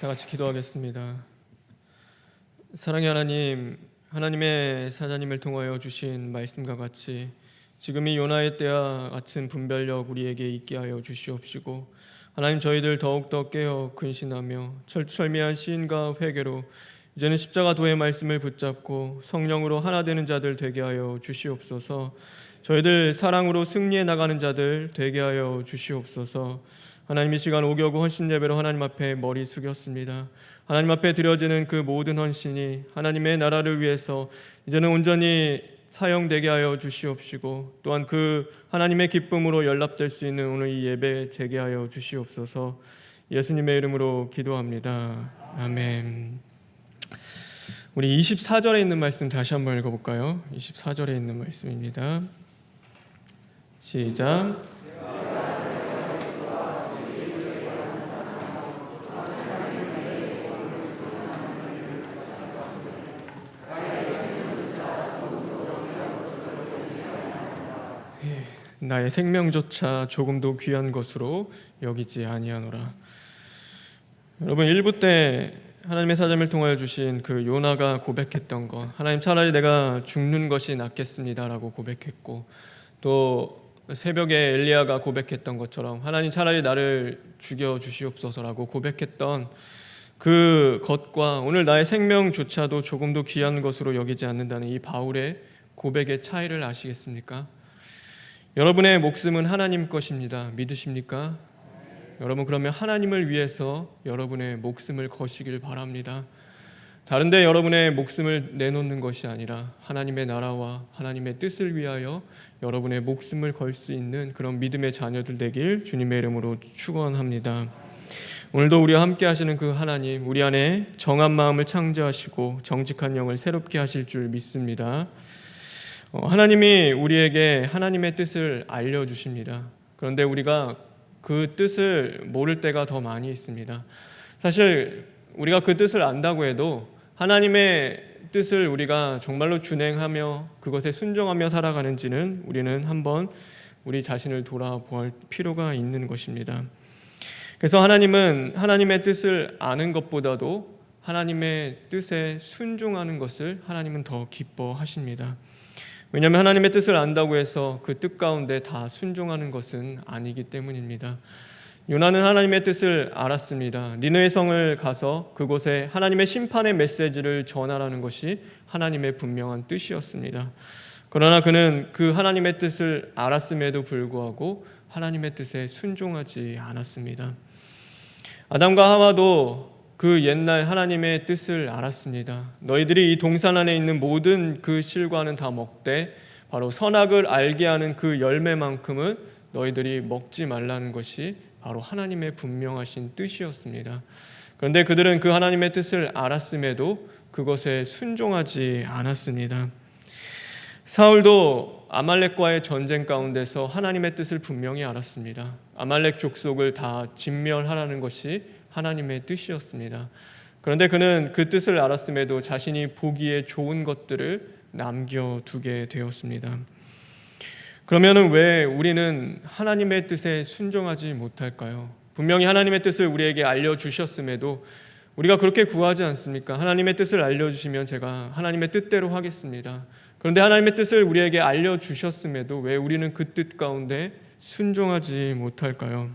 다 같이 기도하겠습니다. 사랑의 하나님, 하나님의 사자님을 통하여 주신 말씀과 같이 지금 이 요나의 때와 같은 분별력 우리에게 있게 하여 주시옵시고, 하나님 저희들 더욱더 깨어 근신하며 철미한 시인과 회개로 이제는 십자가 도의 말씀을 붙잡고 성령으로 하나 되는 자들 되게 하여 주시옵소서. 저희들 사랑으로 승리해 나가는 자들 되게 하여 주시옵소서. 하나님, 이 시간 오겨고 헌신 예배로 하나님 앞에 머리 숙였습니다. 하나님 앞에 드려지는 그 모든 헌신이 하나님의 나라를 위해서 이제는 온전히 사용되게 하여 주시옵시고, 또한 그 하나님의 기쁨으로 연락될 수 있는 오늘 이 예배 되게 하여 주시옵소서. 예수님의 이름으로 기도합니다. 아멘. 우리 24절에 있는 말씀 다시 한번 읽어볼까요? 24절에 있는 말씀입니다. 시작. 나의 생명조차 조금도 귀한 것으로 여기지 아니하노라. 여러분, 1부 때 하나님의 사자를 통하여 주신 그 요나가 고백했던 것, 하나님 차라리 내가 죽는 것이 낫겠습니다라고 고백했고, 또 새벽에 엘리야가 고백했던 것처럼 하나님 차라리 나를 죽여 주시옵소서라고 고백했던 그 것과 오늘 나의 생명조차도 조금도 귀한 것으로 여기지 않는다는 이 바울의 고백의 차이를 아시겠습니까? 여러분의 목숨은 하나님 것입니다. 믿으십니까? 여러분, 그러면 하나님을 위해서 여러분의 목숨을 거시길 바랍니다. 다른데 여러분의 목숨을 내놓는 것이 아니라 하나님의 나라와 하나님의 뜻을 위하여 여러분의 목숨을 걸 수 있는 그런 믿음의 자녀들 되길 주님의 이름으로 축원합니다. 오늘도 우리와 함께 하시는 그 하나님, 우리 안에 정한 마음을 창조하시고 정직한 영을 새롭게 하실 줄 믿습니다. 하나님이 우리에게 하나님의 뜻을 알려주십니다. 그런데 우리가 그 뜻을 모를 때가 더 많이 있습니다. 사실 우리가 그 뜻을 안다고 해도 하나님의 뜻을 우리가 정말로 준행하며 그것에 순종하며 살아가는지는 우리는 한번 우리 자신을 돌아볼 필요가 있는 것입니다. 그래서 하나님은 하나님의 뜻을 아는 것보다도 하나님의 뜻에 순종하는 것을 하나님은 더 기뻐하십니다. 왜냐하면 하나님의 뜻을 안다고 해서 그 뜻 가운데 다 순종하는 것은 아니기 때문입니다. 요나는 하나님의 뜻을 알았습니다. 니느웨 성을 가서 그곳에 하나님의 심판의 메시지를 전하라는 것이 하나님의 분명한 뜻이었습니다. 그러나 그는 그 하나님의 뜻을 알았음에도 불구하고 하나님의 뜻에 순종하지 않았습니다. 아담과 하와도 그 옛날 하나님의 뜻을 알았습니다. 너희들이 이 동산 안에 있는 모든 그 실과는 다 먹되 바로 선악을 알게 하는 그 열매만큼은 너희들이 먹지 말라는 것이 바로 하나님의 분명하신 뜻이었습니다. 그런데 그들은 그 하나님의 뜻을 알았음에도 그것에 순종하지 않았습니다. 사울도 아말렉과의 전쟁 가운데서 하나님의 뜻을 분명히 알았습니다. 아말렉 족속을 다 진멸하라는 것이 하나님의 뜻이었습니다. 그런데 그는 그 뜻을 알았음에도 자신이 보기에 좋은 것들을 남겨두게 되었습니다. 그러면 왜 우리는 하나님의 뜻에 순종하지 못할까요? 분명히 하나님의 뜻을 우리에게 알려주셨음에도 우리가 그렇게 구하지 않습니까? 하나님의 뜻을 알려주시면 제가 하나님의 뜻대로 하겠습니다. 그런데 하나님의 뜻을 우리에게 알려주셨음에도 왜 우리는 그 뜻 가운데 순종하지 못할까요?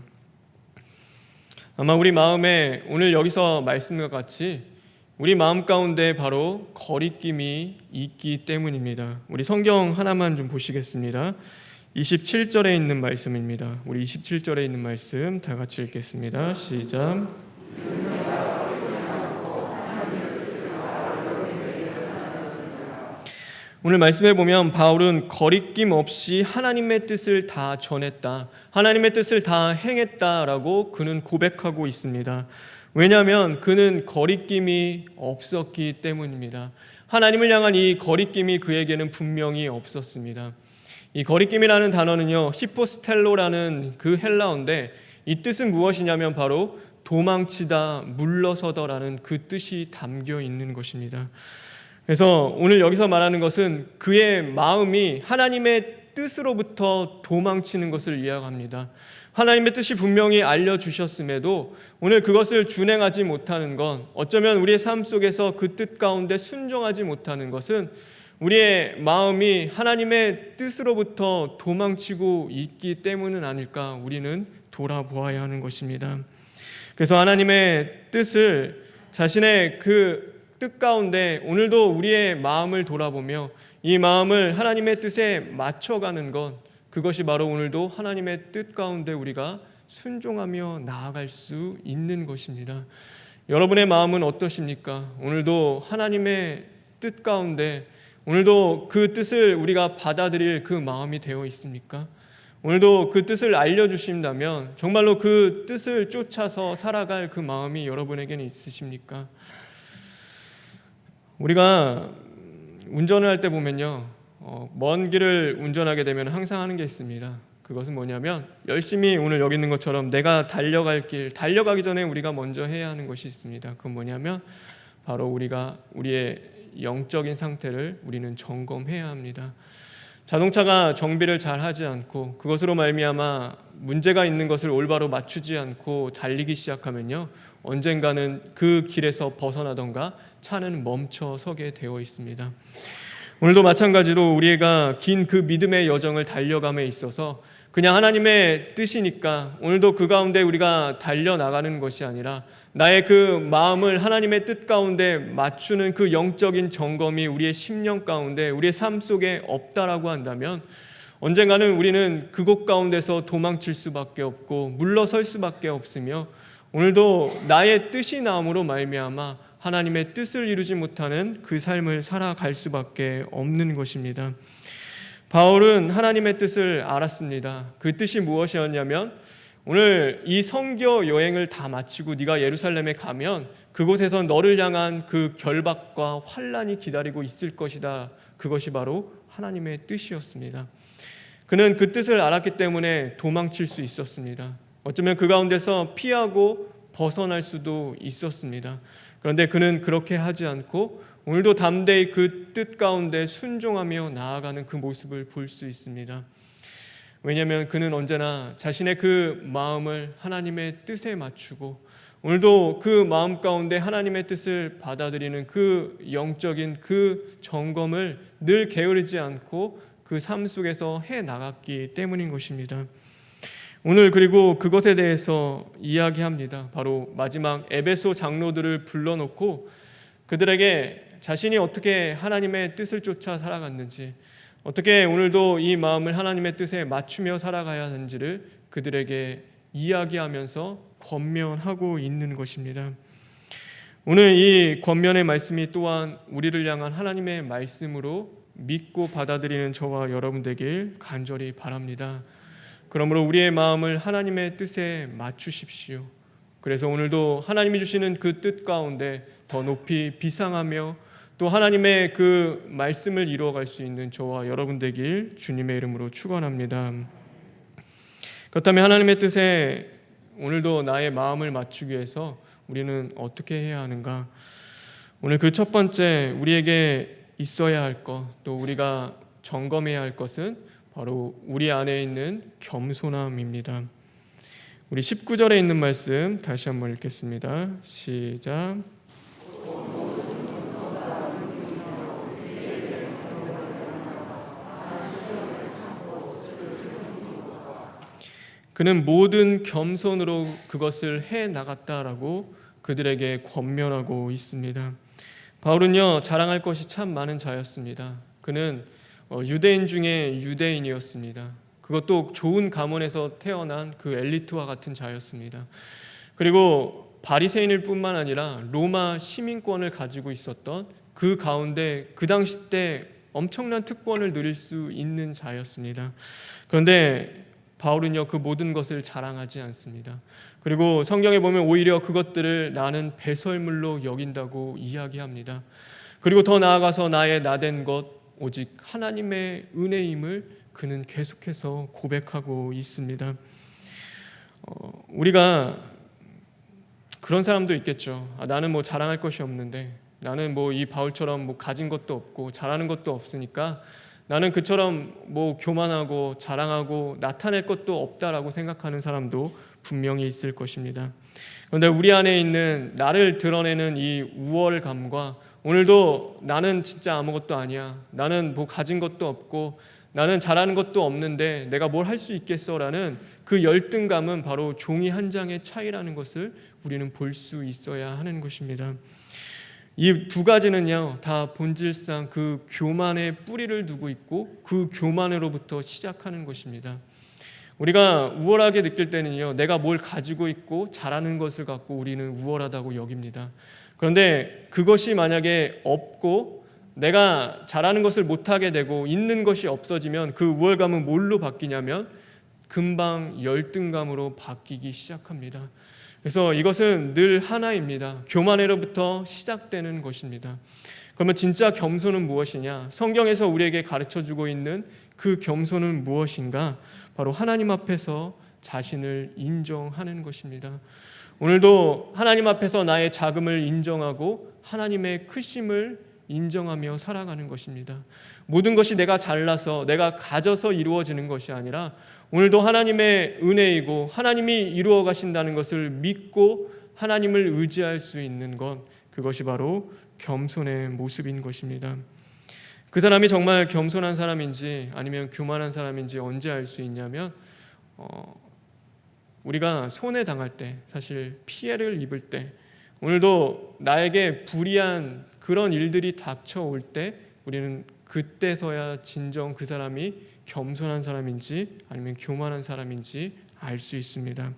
아마 우리 마음에 오늘 여기서 말씀과 같이 우리 마음 가운데 바로 거리낌이 있기 때문입니다. 우리 성경 하나만 좀 보시겠습니다. 27절에 있는 말씀입니다. 우리 27절에 있는 말씀 다 같이 읽겠습니다. 시작. 오늘 말씀에 보면 바울은 거리낌 없이 하나님의 뜻을 다 전했다, 하나님의 뜻을 다 행했다라고 그는 고백하고 있습니다. 왜냐하면 그는 거리낌이 없었기 때문입니다. 하나님을 향한 이 거리낌이 그에게는 분명히 없었습니다. 이 거리낌이라는 단어는요, 히포스텔로라는 그 헬라어인데 이 뜻은 무엇이냐면 바로 도망치다, 물러서더라는 그 뜻이 담겨 있는 것입니다. 그래서 오늘 여기서 말하는 것은 그의 마음이 하나님의 뜻으로부터 도망치는 것을 이야기합니다. 하나님의 뜻이 분명히 알려주셨음에도 오늘 그것을 준행하지 못하는 건, 어쩌면 우리의 삶 속에서 그 뜻 가운데 순종하지 못하는 것은 우리의 마음이 하나님의 뜻으로부터 도망치고 있기 때문은 아닐까, 우리는 돌아보아야 하는 것입니다. 그래서 하나님의 뜻을, 자신의 그 뜻 가운데 오늘도 우리의 마음을 돌아보며 이 마음을 하나님의 뜻에 맞춰가는 것, 그것이 바로 오늘도 하나님의 뜻 가운데 우리가 순종하며 나아갈 수 있는 것입니다. 여러분의 마음은 어떠십니까? 오늘도 하나님의 뜻 가운데, 오늘도 그 뜻을 우리가 받아들일 그 마음이 되어 있습니까? 오늘도 그 뜻을 알려주신다면 정말로 그 뜻을 쫓아서 살아갈 그 마음이 여러분에게는 있으십니까? 우리가 운전을 할 때 보면요, 먼 길을 운전하게 되면 항상 하는 게 있습니다. 그것은 뭐냐면, 열심히 오늘 여기 있는 것처럼 내가 달려갈 길, 달려가기 전에 우리가 먼저 해야 하는 것이 있습니다. 그건 뭐냐면 바로 우리가 우리의 영적인 상태를 우리는 점검해야 합니다. 자동차가 정비를 잘 하지 않고 그것으로 말미암아 문제가 있는 것을 올바로 맞추지 않고 달리기 시작하면요, 언젠가는 그 길에서 벗어나던가 차는 멈춰 서게 되어 있습니다. 오늘도 마찬가지로 우리가 긴 그 믿음의 여정을 달려감에 있어서 그냥 하나님의 뜻이니까 오늘도 그 가운데 우리가 달려나가는 것이 아니라 나의 그 마음을 하나님의 뜻 가운데 맞추는 그 영적인 점검이 우리의 심령 가운데, 우리의 삶 속에 없다라고 한다면 언젠가는 우리는 그곳 가운데서 도망칠 수밖에 없고 물러설 수밖에 없으며, 오늘도 나의 뜻이 나옴으로 말미암아 하나님의 뜻을 이루지 못하는 그 삶을 살아갈 수밖에 없는 것입니다. 바울은 하나님의 뜻을 알았습니다. 그 뜻이 무엇이었냐면, 오늘 이 선교 여행을 다 마치고 네가 예루살렘에 가면 그곳에서 너를 향한 그 결박과 환난이 기다리고 있을 것이다. 그것이 바로 하나님의 뜻이었습니다. 그는 그 뜻을 알았기 때문에 도망칠 수 있었습니다. 어쩌면 그 가운데서 피하고 벗어날 수도 있었습니다. 그런데 그는 그렇게 하지 않고 오늘도 담대히 그 뜻 가운데 순종하며 나아가는 그 모습을 볼 수 있습니다. 왜냐하면 그는 언제나 자신의 그 마음을 하나님의 뜻에 맞추고 오늘도 그 마음 가운데 하나님의 뜻을 받아들이는 그 영적인 그 점검을 늘 게으르지 않고 그 삶 속에서 해나갔기 때문인 것입니다. 오늘 그리고 그것에 대해서 이야기합니다. 바로 마지막 에베소 장로들을 불러놓고 그들에게 자신이 어떻게 하나님의 뜻을 쫓아 살아갔는지, 어떻게 오늘도 이 마음을 하나님의 뜻에 맞추며 살아가야 하는지를 그들에게 이야기하면서 권면하고 있는 것입니다. 오늘 이 권면의 말씀이 또한 우리를 향한 하나님의 말씀으로 믿고 받아들이는 저와 여러분 되길 간절히 바랍니다. 그러므로 우리의 마음을 하나님의 뜻에 맞추십시오. 그래서 오늘도 하나님이 주시는 그 뜻 가운데 더 높이 비상하며 또 하나님의 그 말씀을 이루어갈 수 있는 저와 여러분 되길 주님의 이름으로 축원합니다. 그렇다면 하나님의 뜻에 오늘도 나의 마음을 맞추기 위해서 우리는 어떻게 해야 하는가? 오늘 그 첫 번째 우리에게 있어야 할 것, 또 우리가 점검해야 할 것은 바로 우리 안에 있는 겸손함입니다. 우리 19절에 있는 말씀 다시 한번 읽겠습니다. 시작. 그는 모든 겸손으로 그것을 해나갔다라고 그들에게 권면하고 있습니다. 바울은요, 자랑할 것이 참 많은 자였습니다. 그는 유대인 중에 유대인이었습니다. 그것도 좋은 가문에서 태어난 그 엘리트와 같은 자였습니다. 그리고 바리새인일 뿐만 아니라 로마 시민권을 가지고 있었던 그 가운데 그 당시 때 엄청난 특권을 누릴 수 있는 자였습니다. 그런데 바울은요, 그 모든 것을 자랑하지 않습니다. 그리고 성경에 보면 오히려 그것들을 나는 배설물로 여긴다고 이야기합니다. 그리고 더 나아가서 나의 나된 것 오직 하나님의 은혜임을 그는 계속해서 고백하고 있습니다. 우리가 그런 사람도 있겠죠. 나는 뭐 자랑할 것이 없는데, 나는 뭐 이 바울처럼 뭐 가진 것도 없고 잘하는 것도 없으니까 나는 그처럼 뭐 교만하고 자랑하고 나타낼 것도 없다라고 생각하는 사람도 분명히 있을 것입니다. 그런데 우리 안에 있는 나를 드러내는 이 우월감과 오늘도 나는 진짜 아무것도 아니야, 나는 뭐 가진 것도 없고 나는 잘하는 것도 없는데 내가 뭘 할 수 있겠어라는 그 열등감은 바로 종이 한 장의 차이라는 것을 우리는 볼 수 있어야 하는 것입니다. 이 두 가지는요 다 본질상 그 교만의 뿌리를 두고 있고 그 교만으로부터 시작하는 것입니다. 우리가 우월하게 느낄 때는요 내가 뭘 가지고 있고 잘하는 것을 갖고 우리는 우월하다고 여깁니다. 그런데 그것이 만약에 없고 내가 잘하는 것을 못하게 되고 있는 것이 없어지면 그 우월감은 뭘로 바뀌냐면 금방 열등감으로 바뀌기 시작합니다. 그래서 이것은 늘 하나입니다. 교만으로부터 시작되는 것입니다. 그러면 진짜 겸손은 무엇이냐? 성경에서 우리에게 가르쳐주고 있는 그 겸손은 무엇인가? 바로 하나님 앞에서 자신을 인정하는 것입니다. 오늘도 하나님 앞에서 나의 작음을 인정하고 하나님의 크심을 인정하며 살아가는 것입니다. 모든 것이 내가 잘나서 내가 가져서 이루어지는 것이 아니라 오늘도 하나님의 은혜이고 하나님이 이루어 가신다는 것을 믿고 하나님을 의지할 수 있는 것, 그것이 바로 겸손의 모습인 것입니다. 그 사람이 정말 겸손한 사람인지 아니면 교만한 사람인지 언제 알 수 있냐면 우리가 손해 당할 때, 사실 피해를 입을 때, 오늘도 나에게 불이한 그런 일들이 닥쳐올 때 우리는 그때서야 진정 그 사람이 겸손한 사람인지 아니면 교만한 사람인지 알 수 있습니다.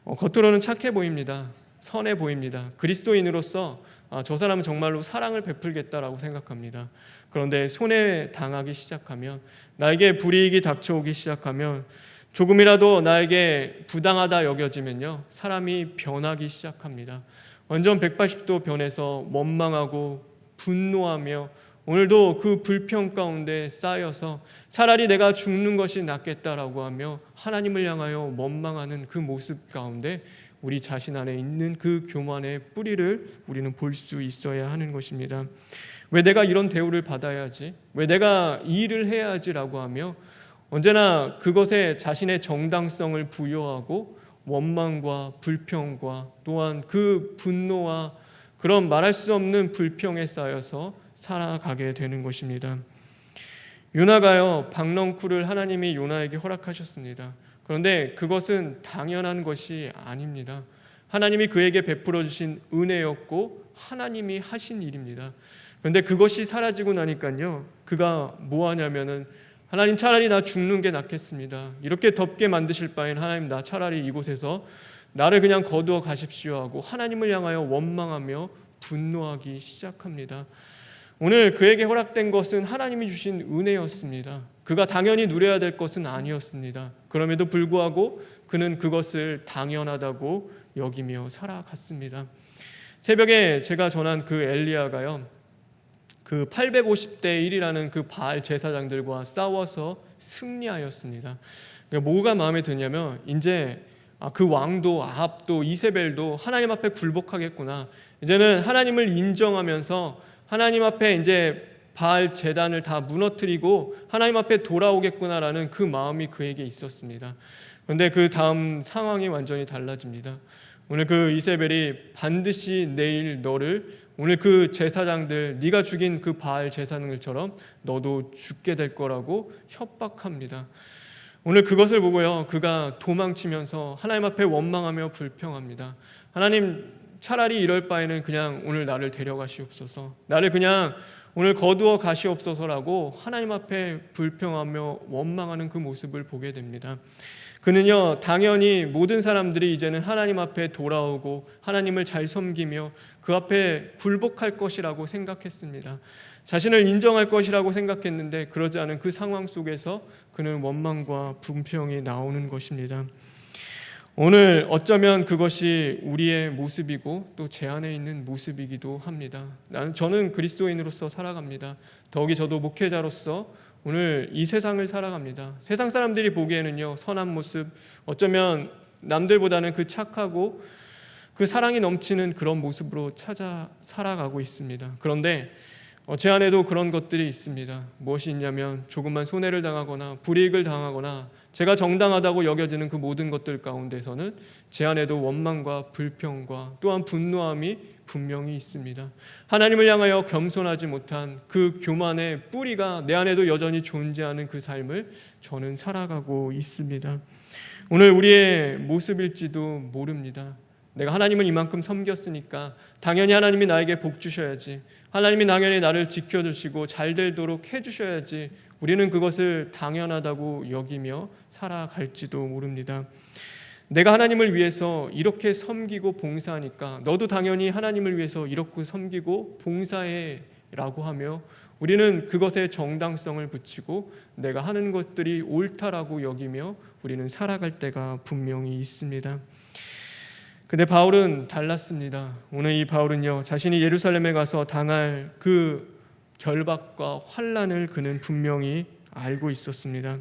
겉으로는 착해 보입니다. 선해 보입니다. 그리스도인으로서 저 사람은 정말로 사랑을 베풀겠다라고 생각합니다. 그런데 손해 당하기 시작하면, 나에게 불이익이 닥쳐오기 시작하면, 조금이라도 나에게 부당하다 여겨지면요 사람이 변하기 시작합니다. 완전 180도 변해서 원망하고 분노하며 오늘도 그 불평 가운데 쌓여서 차라리 내가 죽는 것이 낫겠다라고 하며 하나님을 향하여 원망하는 그 모습 가운데 우리 자신 안에 있는 그 교만의 뿌리를 우리는 볼 수 있어야 하는 것입니다. 왜 내가 이런 대우를 받아야 하지? 왜 내가 이 일을 해야 하지라고 하며 언제나 그것에 자신의 정당성을 부여하고 원망과 불평과 또한 그 분노와 그런 말할 수 없는 불평에 쌓여서 살아가게 되는 것입니다. 요나가요 박넝쿨을 하나님이 요나에게 허락하셨습니다. 그런데 그것은 당연한 것이 아닙니다. 하나님이 그에게 베풀어 주신 은혜였고 하나님이 하신 일입니다. 그런데 그것이 사라지고 나니까요 그가 뭐 하냐면은 하나님, 차라리 나 죽는 게 낫겠습니다. 이렇게 덥게 만드실 바엔 하나님, 나 차라리 이곳에서 나를 그냥 거두어 가십시오 하고 하나님을 향하여 원망하며 분노하기 시작합니다. 오늘 그에게 허락된 것은 하나님이 주신 은혜였습니다. 그가 당연히 누려야 될 것은 아니었습니다. 그럼에도 불구하고 그는 그것을 당연하다고 여기며 살아갔습니다. 새벽에 제가 전한 그 엘리야가요 그 850대 1이라는 그 바알 제사장들과 싸워서 승리하였습니다. 그러니까 뭐가 마음에 드냐면 이제 그 왕도 아합도 이세벨도 하나님 앞에 굴복하겠구나. 이제는 하나님을 인정하면서 하나님 앞에 이제 바알 제단을 다 무너뜨리고 하나님 앞에 돌아오겠구나라는 그 마음이 그에게 있었습니다. 그런데 그 다음 상황이 완전히 달라집니다. 오늘 그 이세벨이 반드시 내일 너를, 오늘 그 제사장들, 네가 죽인 그 바알 제사장들처럼 너도 죽게 될 거라고 협박합니다. 오늘 그것을 보고요 그가 도망치면서 하나님 앞에 원망하며 불평합니다. 하나님, 차라리 이럴 바에는 그냥 오늘 나를 데려가시옵소서, 나를 그냥 오늘 거두어 가시옵소서라고 하나님 앞에 불평하며 원망하는 그 모습을 보게 됩니다. 그는요 당연히 모든 사람들이 이제는 하나님 앞에 돌아오고 하나님을 잘 섬기며 그 앞에 굴복할 것이라고 생각했습니다. 자신을 인정할 것이라고 생각했는데 그러지 않은 그 상황 속에서 그는 원망과 분평이 나오는 것입니다. 오늘 어쩌면 그것이 우리의 모습이고 또 제 안에 있는 모습이기도 합니다. 저는 그리스도인으로서 살아갑니다. 더욱이 저도 목회자로서 오늘 이 세상을 살아갑니다. 세상 사람들이 보기에는요 선한 모습, 어쩌면 남들보다는 그 착하고 그 사랑이 넘치는 그런 모습으로 찾아 살아가고 있습니다. 그런데 제 안에도 그런 것들이 있습니다. 무엇이 있냐면 조금만 손해를 당하거나 불이익을 당하거나 제가 정당하다고 여겨지는 그 모든 것들 가운데서는 제 안에도 원망과 불평과 또한 분노함이 분명히 있습니다. 하나님을 향하여 겸손하지 못한 그 교만의 뿌리가 내 안에도 여전히 존재하는 그 삶을 저는 살아가고 있습니다. 오늘 우리의 모습일지도 모릅니다. 내가 하나님을 이만큼 섬겼으니까 당연히 하나님이 나에게 복 주셔야지, 하나님이 당연히 나를 지켜주시고 잘 되도록 해주셔야지, 우리는 그것을 당연하다고 여기며 살아갈지도 모릅니다. 내가 하나님을 위해서 이렇게 섬기고 봉사하니까 너도 당연히 하나님을 위해서 이렇게 섬기고 봉사해 라고 하며 우리는 그것에 정당성을 붙이고 내가 하는 것들이 옳다라고 여기며 우리는 살아갈 때가 분명히 있습니다. 근데 바울은 달랐습니다. 오늘 이 바울은요, 자신이 예루살렘에 가서 당할 그 결박과 환난을 그는 분명히 알고 있었습니다.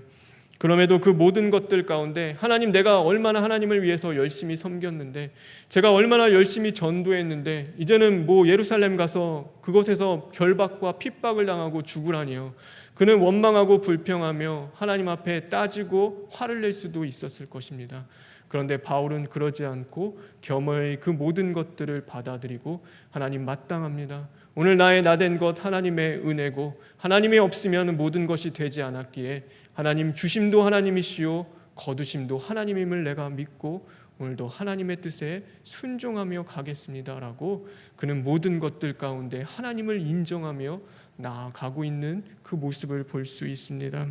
그럼에도 그 모든 것들 가운데 하나님, 내가 얼마나 하나님을 위해서 열심히 섬겼는데, 제가 얼마나 열심히 전도했는데 이제는 예루살렘 가서 그곳에서 결박과 핍박을 당하고 죽으라니요. 그는 원망하고 불평하며 하나님 앞에 따지고 화를 낼 수도 있었을 것입니다. 그런데 바울은 그러지 않고 겸허히 그 모든 것들을 받아들이고 하나님 마땅합니다. 오늘 나의 나된 것 하나님의 은혜고 하나님이 없으면 모든 것이 되지 않았기에 하나님 주심도 하나님이시오 거두심도 하나님임을 내가 믿고 오늘도 하나님의 뜻에 순종하며 가겠습니다라고 그는 모든 것들 가운데 하나님을 인정하며 나아가고 있는 그 모습을 볼 수 있습니다.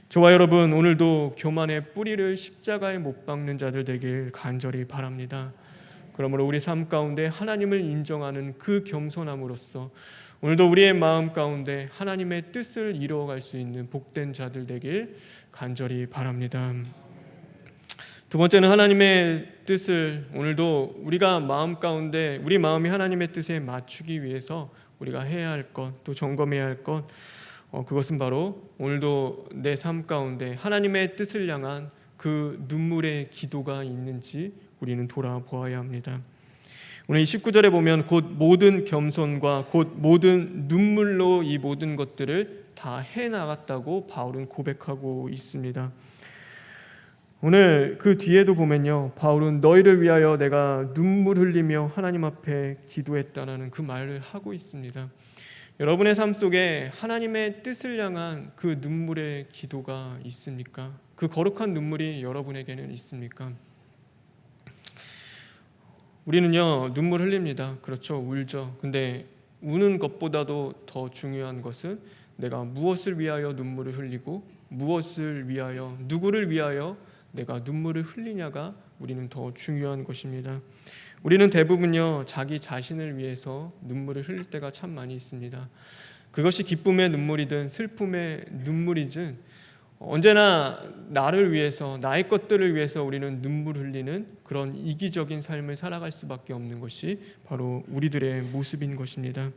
저와 여러분, 오늘도 교만의 뿌리를 십자가에 못 박는 자들 되길 간절히 바랍니다. 그러므로 우리 삶 가운데 하나님을 인정하는 그 겸손함으로써 오늘도 우리의 마음 가운데 하나님의 뜻을 이루어갈 수 있는 복된 자들 되길 간절히 바랍니다. 두 번째는 하나님의 뜻을 오늘도 우리가 마음 가운데 우리 마음이 하나님의 뜻에 맞추기 위해서 우리가 해야 할 것, 또 점검해야 할 것, 그것은 바로 오늘도 내 삶 가운데 하나님의 뜻을 향한 그 눈물의 기도가 있는지 우리는 돌아보아야 합니다. 오늘 19절에 보면 곧 모든 겸손과 곧 모든 눈물로 이 모든 것들을 다 해나갔다고 바울은 고백하고 있습니다. 오늘 그 뒤에도 보면요, 바울은 너희를 위하여 내가 눈물 흘리며 하나님 앞에 기도했다라는 그 말을 하고 있습니다. 여러분의 삶 속에 하나님의 뜻을 향한 그 눈물의 기도가 있습니까? 그 거룩한 눈물이 여러분에게는 있습니까? 우리는요, 눈물 흘립니다. 그렇죠, 울죠. 근데 우는 것보다도 더 중요한 것은 내가 무엇을 위하여 눈물을 흘리고 무엇을 위하여, 누구를 위하여 내가 눈물을 흘리냐가 우리는 더 중요한 것입니다. 우리는 대부분요, 자기 자신을 위해서 눈물을 흘릴 때가 참 많이 있습니다. 그것이 기쁨의 눈물이든 슬픔의 눈물이든 언제나 나를 위해서, 나의 것들을 위해서 우리는 눈물 흘리는 그런 이기적인 삶을 살아갈 수밖에 없는 것이 바로 우리들의 모습인 것입니다.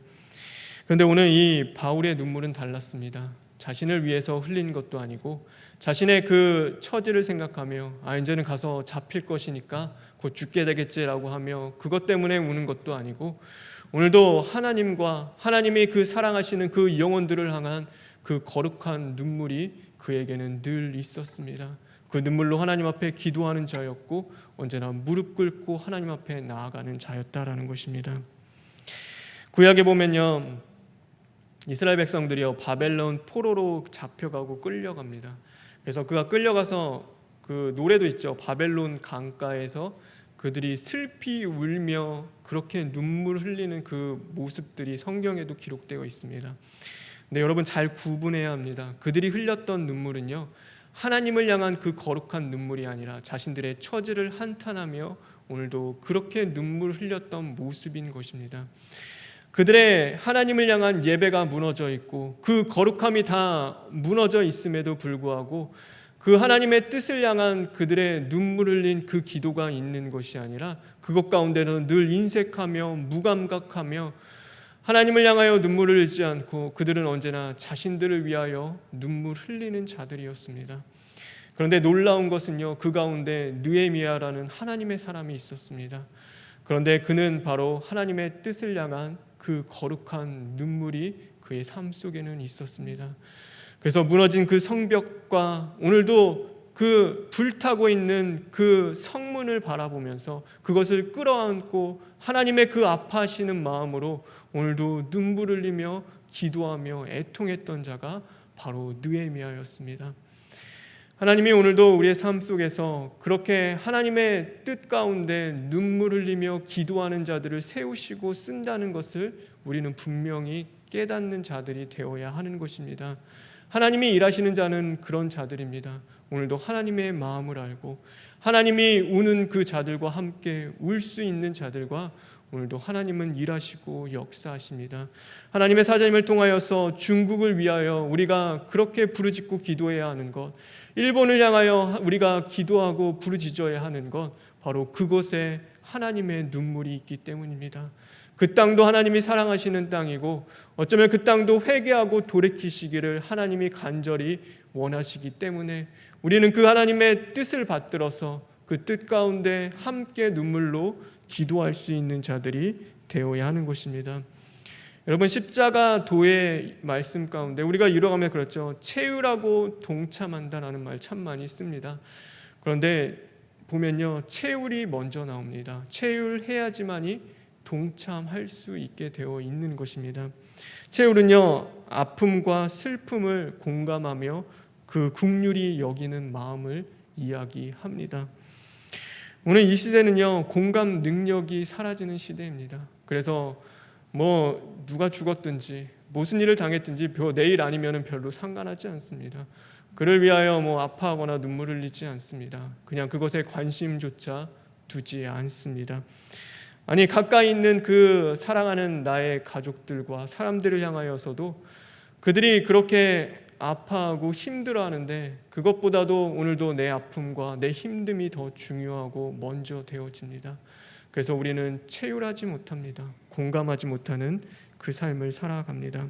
그런데 오늘 이 바울의 눈물은 달랐습니다. 자신을 위해서 흘린 것도 아니고 자신의 그 처지를 생각하며 이제는 가서 잡힐 것이니까 곧 죽게 되겠지라고 하며 그것 때문에 우는 것도 아니고 오늘도 하나님과 하나님이 그 사랑하시는 그 영혼들을 향한 그 거룩한 눈물이 그에게는 늘 있었습니다. 그 눈물로 하나님 앞에 기도하는 자였고 언제나 무릎 꿇고 하나님 앞에 나아가는 자였다라는 것입니다. 구약에 보면요, 이스라엘 백성들이요, 바벨론 포로로 잡혀가고 끌려갑니다. 그래서 그가 끌려가서 그 노래도 있죠. 바벨론 강가에서 그들이 슬피 울며 그렇게 눈물 흘리는 그 모습들이 성경에도 기록되어 있습니다. 근데 여러분 잘 구분해야 합니다. 그들이 흘렸던 눈물은요, 하나님을 향한 그 거룩한 눈물이 아니라 자신들의 처지를 한탄하며 오늘도 그렇게 눈물을 흘렸던 모습인 것입니다. 그들의 하나님을 향한 예배가 무너져 있고 그 거룩함이 다 무너져 있음에도 불구하고 그 하나님의 뜻을 향한 그들의 눈물 흘린 그 기도가 있는 것이 아니라 그것 가운데는 늘 인색하며 무감각하며 하나님을 향하여 눈물을 흘리지 않고 그들은 언제나 자신들을 위하여 눈물 흘리는 자들이었습니다. 그런데 놀라운 것은요, 그 가운데 느헤미야라는 하나님의 사람이 있었습니다. 그런데 그는 바로 하나님의 뜻을 향한 그 거룩한 눈물이 그의 삶 속에는 있었습니다. 그래서 무너진 그 성벽과 오늘도 그 불타고 있는 그 성문을 바라보면서 그것을 끌어안고 하나님의 그 아파하시는 마음으로 오늘도 눈물 흘리며 기도하며 애통했던 자가 바로 느헤미야였습니다. 하나님이 오늘도 우리의 삶 속에서 그렇게 하나님의 뜻 가운데 눈물 흘리며 기도하는 자들을 세우시고 쓴다는 것을 우리는 분명히 깨닫는 자들이 되어야 하는 것입니다. 하나님이 일하시는 자는 그런 자들입니다. 오늘도 하나님의 마음을 알고 하나님이 우는 그 자들과 함께 울 수 있는 자들과 오늘도 하나님은 일하시고 역사하십니다. 하나님의 사자님을 통하여서 중국을 위하여 우리가 그렇게 부르짖고 기도해야 하는 것, 일본을 향하여 우리가 기도하고 부르짖어야 하는 것, 바로 그곳에 하나님의 눈물이 있기 때문입니다. 그 땅도 하나님이 사랑하시는 땅이고 어쩌면 그 땅도 회개하고 돌이키시기를 하나님이 간절히 원하시기 때문에 우리는 그 하나님의 뜻을 받들어서 그 뜻 가운데 함께 눈물로 기도할 수 있는 자들이 되어야 하는 것입니다. 여러분, 십자가 도의 말씀 가운데 우리가 이뤄가며 그렇죠. 채울하고 동참한다라는 말 참 많이 씁니다. 그런데 보면요, 채울이 먼저 나옵니다. 채울해야지만이 동참할 수 있게 되어 있는 것입니다. 채울은요, 아픔과 슬픔을 공감하며 그 긍휼히 여기는 마음을 이야기합니다. 오늘 이 시대는요, 공감 능력이 사라지는 시대입니다. 그래서 누가 죽었든지 무슨 일을 당했든지 내일 아니면 별로 상관하지 않습니다. 그를 위하여 아파하거나 눈물 흘리지 않습니다. 그냥 그것에 관심조차 두지 않습니다. 아니, 가까이 있는 그 사랑하는 나의 가족들과 사람들을 향하여서도 그들이 그렇게 아파하고 힘들어하는데 그것보다도 오늘도 내 아픔과 내 힘듦이 더 중요하고 먼저 되어집니다. 그래서 우리는 채울하지 못합니다. 공감하지 못하는 그 삶을 살아갑니다.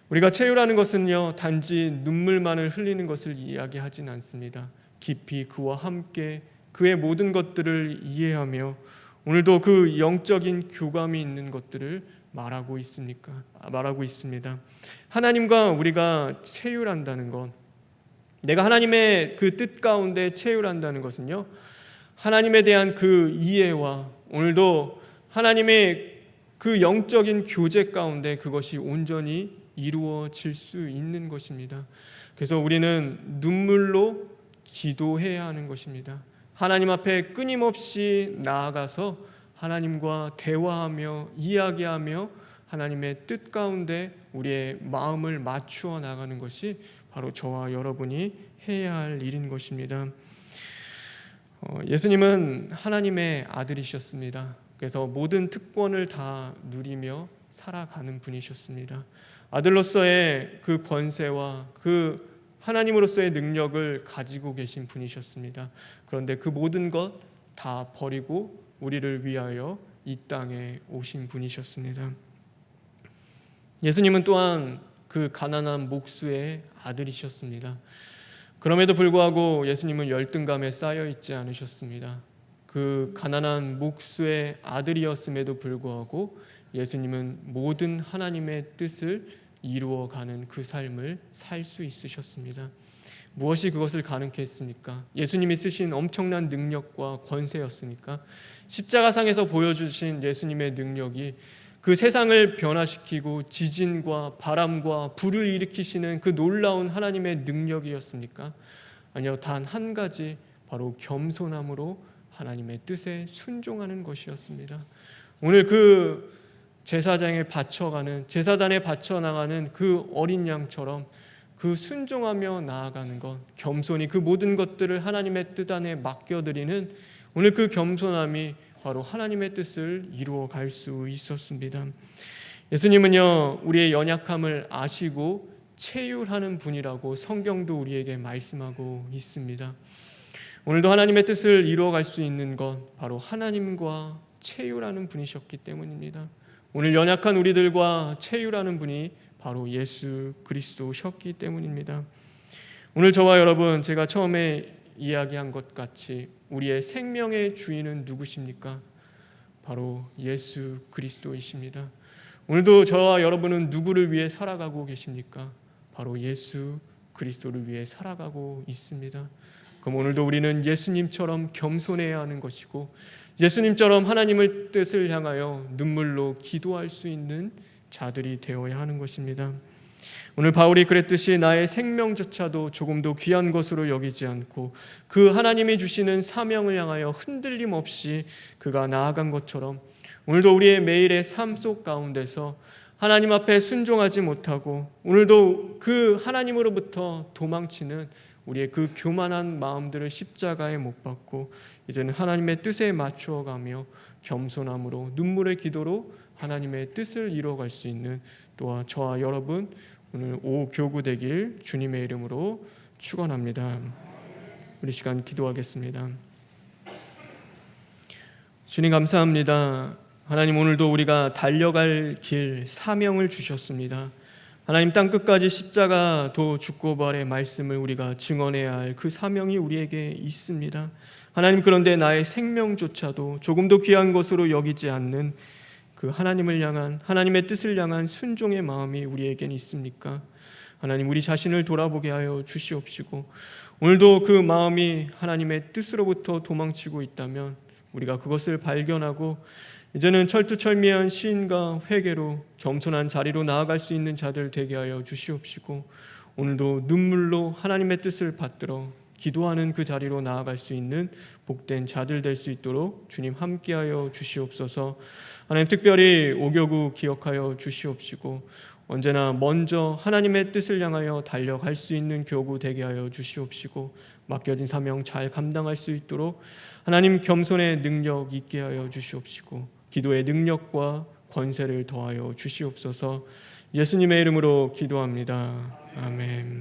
우리가 채울하는 것은요, 단지 눈물만을 흘리는 것을 이야기하진 않습니다. 깊이 그와 함께 그의 모든 것들을 이해하며 오늘도 그 영적인 교감이 있는 것들을 말하고 있습니다. 하나님과 우리가 채울한다는 것, 내가 하나님의 그 뜻 가운데 채울한다는 것은요, 하나님에 대한 그 이해와 오늘도 하나님의 그 영적인 교제 가운데 그것이 온전히 이루어질 수 있는 것입니다. 그래서 우리는 눈물로 기도해야 하는 것입니다. 하나님 앞에 끊임없이 나아가서 하나님과 대화하며 이야기하며 하나님의 뜻 가운데 우리의 마음을 맞추어 나가는 것이 바로 저와 여러분이 해야 할 일인 것입니다. 예수님은 하나님의 아들이셨습니다. 그래서 모든 특권을 다 누리며 살아가는 분이셨습니다. 아들로서의 그 권세와 그 하나님으로서의 능력을 가지고 계신 분이셨습니다. 그런데 그 모든 것 다 버리고 우리를 위하여 이 땅에 오신 분이셨습니다. 예수님은 또한 그 가난한 목수의 아들이셨습니다. 그럼에도 불구하고 예수님은 열등감에 쌓여 있지 않으셨습니다. 그 가난한 목수의 아들이었음에도 불구하고 예수님은 모든 하나님의 뜻을 이루어가는 그 삶을 살 수 있으셨습니다. 무엇이 그것을 가능케 했습니까? 예수님이 쓰신 엄청난 능력과 권세였습니까? 십자가상에서 보여주신 예수님의 능력이 그 세상을 변화시키고 지진과 바람과 불을 일으키시는 그 놀라운 하나님의 능력이었습니까? 아니요, 단 한 가지, 바로 겸손함으로 하나님의 뜻에 순종하는 것이었습니다. 오늘 그 제사장에 바쳐가는, 제사단에 바쳐나가는 그 어린 양처럼 그 순종하며 나아가는 것, 겸손히 그 모든 것들을 하나님의 뜻 안에 맡겨드리는 오늘 그 겸손함이 바로 하나님의 뜻을 이루어갈 수 있었습니다. 예수님은요, 우리의 연약함을 아시고 채율하는 분이라고 성경도 우리에게 말씀하고 있습니다. 오늘도 하나님의 뜻을 이루어갈 수 있는 것, 바로 하나님과 채율하는 분이셨기 때문입니다. 오늘 연약한 우리들과 채율하는 분이 바로 예수 그리스도셨기 때문입니다. 오늘 저와 여러분, 제가 처음에 이야기한 것 같이 우리의 생명의 주인은 누구십니까? 바로 예수 그리스도이십니다. 오늘도 저와 여러분은 누구를 위해 살아가고 계십니까? 바로 예수 그리스도를 위해 살아가고 있습니다. 그럼 오늘도 우리는 예수님처럼 겸손해야 하는 것이고 예수님처럼 하나님의 뜻을 향하여 눈물로 기도할 수 있는 자들이 되어야 하는 것입니다. 오늘 바울이 그랬듯이 나의 생명조차도 조금도 귀한 것으로 여기지 않고 그 하나님이 주시는 사명을 향하여 흔들림 없이 그가 나아간 것처럼 오늘도 우리의 매일의 삶 속 가운데서 하나님 앞에 순종하지 못하고 오늘도 그 하나님으로부터 도망치는 우리의 그 교만한 마음들을 십자가에 못 박고 이제는 하나님의 뜻에 맞추어 가며 겸손함으로 눈물의 기도로 하나님의 뜻을 이루어갈 수 있는 또한 저와 여러분 오늘 오교구 되길 주님의 이름으로 축원합니다. 우리 시간 기도하겠습니다. 주님 감사합니다. 하나님 오늘도 우리가 달려갈 길 사명을 주셨습니다. 하나님 땅끝까지 십자가도 죽고 부활의 말씀을 우리가 증언해야 할 그 사명이 우리에게 있습니다. 하나님 그런데 나의 생명조차도 조금도 귀한 것으로 여기지 않는 그 하나님을 향한 하나님의 뜻을 향한 순종의 마음이 우리에겐 있습니까? 하나님 우리 자신을 돌아보게 하여 주시옵시고 오늘도 그 마음이 하나님의 뜻으로부터 도망치고 있다면 우리가 그것을 발견하고 이제는 철두철미한 시인과 회개로 겸손한 자리로 나아갈 수 있는 자들 되게 하여 주시옵시고 오늘도 눈물로 하나님의 뜻을 받들어 기도하는 그 자리로 나아갈 수 있는 복된 자들 될 수 있도록 주님 함께하여 주시옵소서. 하나님 특별히 오교구 기억하여 주시옵시고 언제나 먼저 하나님의 뜻을 향하여 달려갈 수 있는 교구 되게 하여 주시옵시고 맡겨진 사명 잘 감당할 수 있도록 하나님 겸손의 능력 있게 하여 주시옵시고 기도의 능력과 권세를 더하여 주시옵소서. 예수님의 이름으로 기도합니다. 아멘.